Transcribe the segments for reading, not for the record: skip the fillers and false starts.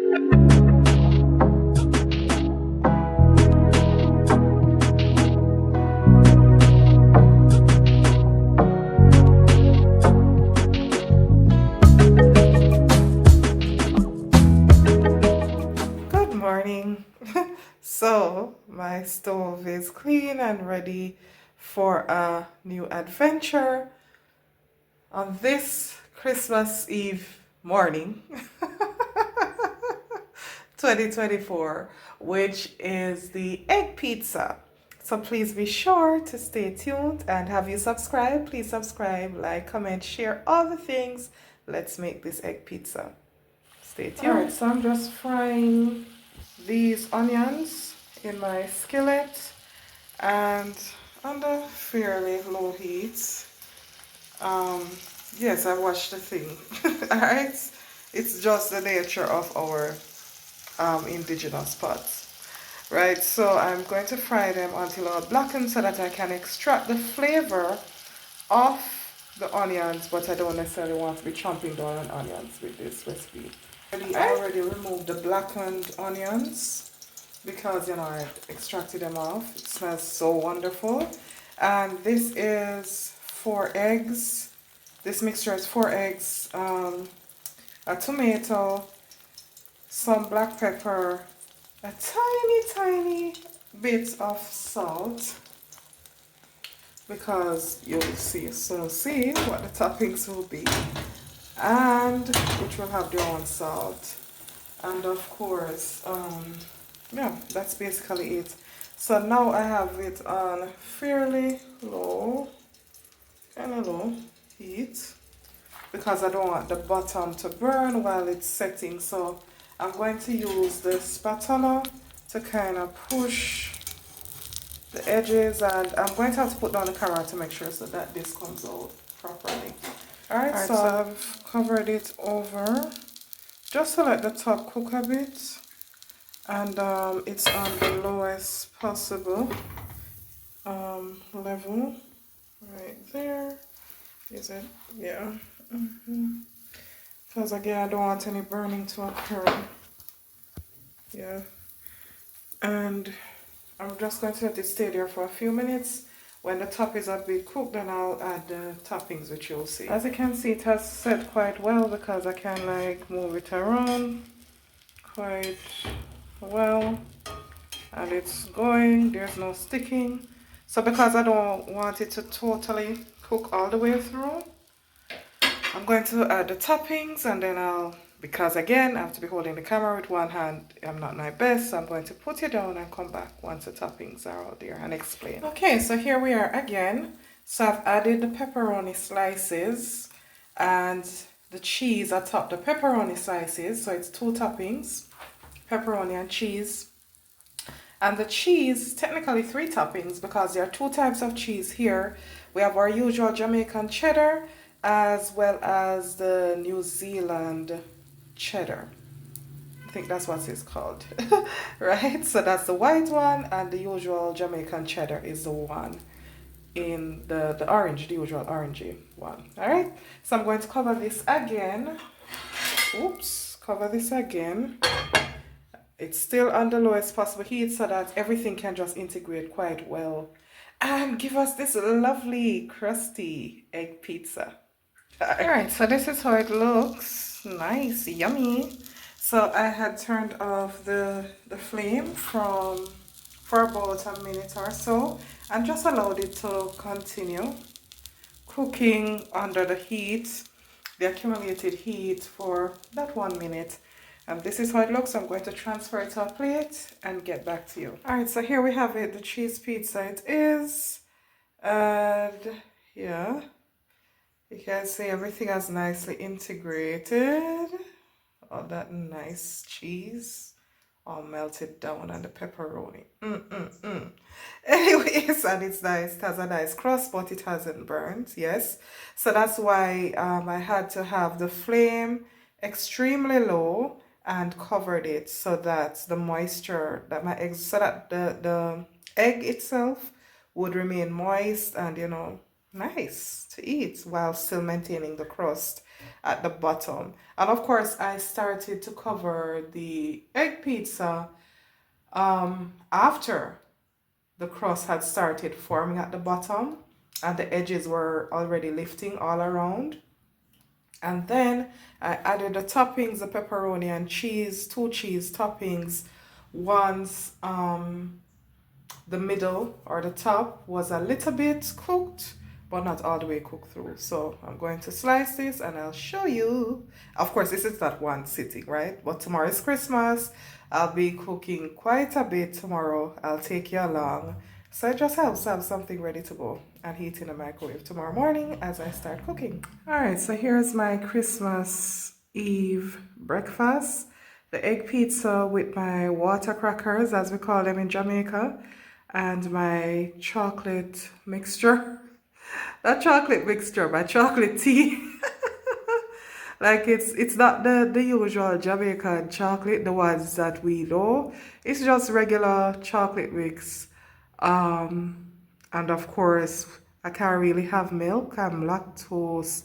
Good morning. So, my stove is clean and ready for a new adventure on this Christmas Eve morning, 2024, which is the egg pizza. So, please be sure to stay tuned, and have you subscribed? Please subscribe, like, comment, share all the things. Let's make this egg pizza. Stay tuned. Alright, so I'm just frying these onions in my skillet and under fairly low heat. Yes, I watched the thing. Alright, it's just the nature of our indigenous pots. Right, so I'm going to fry them until all blackened so that I can extract the flavor of the onions, but I don't necessarily want to be chomping down on onions with this recipe. I already removed the blackened onions because, you know, I extracted them off. It smells so wonderful. And this is 4 eggs. This mixture is 4 eggs, a tomato, some black pepper, a tiny bit of salt, because you'll see what the toppings will be, and which will have their own salt. And of course, yeah, that's basically it. So now I have it on fairly low, kind of low heat, because I don't want the bottom to burn while it's setting. So I'm going to use the spatula to kind of push the edges, and I'm going to have to put down the camera to make sure so that this comes out properly. Alright, so I've covered it over just to let the top cook a bit, and it's on the lowest possible level right there. Is it? Yeah. Because again, I don't want any burning to occur. Yeah. And I'm just going to let it stay there for a few minutes. When the top is a bit cooked, then I'll add the toppings, which you'll see. As you can see, it has set quite well because I can like move it around quite well, and it's going, there's no sticking. So because I don't want it to totally cook all the way through, I'm going to add the toppings, and then because again I have to be holding the camera with one hand, I'm not my best, so I'm going to put it down and come back once the toppings are out there and explain. Okay, so here we are again. So I've added the pepperoni slices and the cheese atop the pepperoni slices, so it's 2 toppings, pepperoni and cheese. And the cheese, technically 3 toppings, because there are 2 types of cheese here. We have our usual Jamaican cheddar, as well as the New Zealand cheddar. I think that's what it's called. Right, so that's the white one, and the usual Jamaican cheddar is the one in the orange, the usual orangey one. All right, so I'm going to cover this again. Oops, cover this again. It's still on the lowest possible heat so that everything can just integrate quite well and give us this lovely crusty egg pizza. Alright, so this is how it looks. Nice, yummy. So I had turned off the flame for about a minute or so and just allowed it to continue cooking under the heat, the accumulated heat, for that 1 minute. And this is how it looks. I'm going to transfer it to a plate and get back to you. Alright, so here we have it, the cheese pizza it is. And yeah, you can see everything has nicely integrated. All that nice cheese all melted down, and the pepperoni. Anyways, and it's nice. It has a nice crust, but it hasn't burnt. Yes, so that's why I had to have the flame extremely low and covered it so that the moisture that my eggs, so that the egg itself would remain moist and, you know, nice to eat while still maintaining the crust. at the bottom. And of course, I started to cover the egg pizza after the crust had started forming at the bottom and the edges were already lifting all around. And then I added the toppings, the pepperoni and cheese, 2 cheese toppings. Once the middle or the top was a little bit cooked, but not all the way cooked through. So I'm going to slice this and I'll show you. Of course, this is not one sitting, right? But tomorrow is Christmas. I'll be cooking quite a bit tomorrow. I'll take you along. So it just helps to have something ready to go and heat in the microwave tomorrow morning as I start cooking. All right, so here's my Christmas Eve breakfast. The egg pizza with my water crackers, as we call them in Jamaica, and my chocolate mixture. Not chocolate mixture, my chocolate tea. Like it's not the usual Jamaican chocolate, the ones that we know. It's just regular chocolate mix. And of course, I can't really have milk. I'm lactose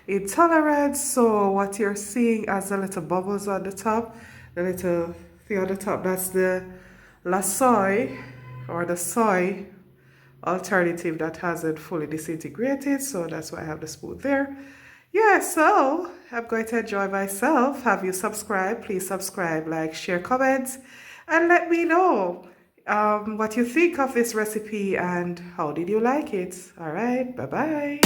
intolerant, so what you're seeing as the little bubbles on the top, the little thing on the top, that's the la soy or the soy alternative that hasn't fully disintegrated, so that's why I have the spoon there. Yeah, so I'm going to enjoy myself. Have you subscribed? Please subscribe, like, share, comment, and let me know what you think of this recipe and how did you like it. All right, bye-bye.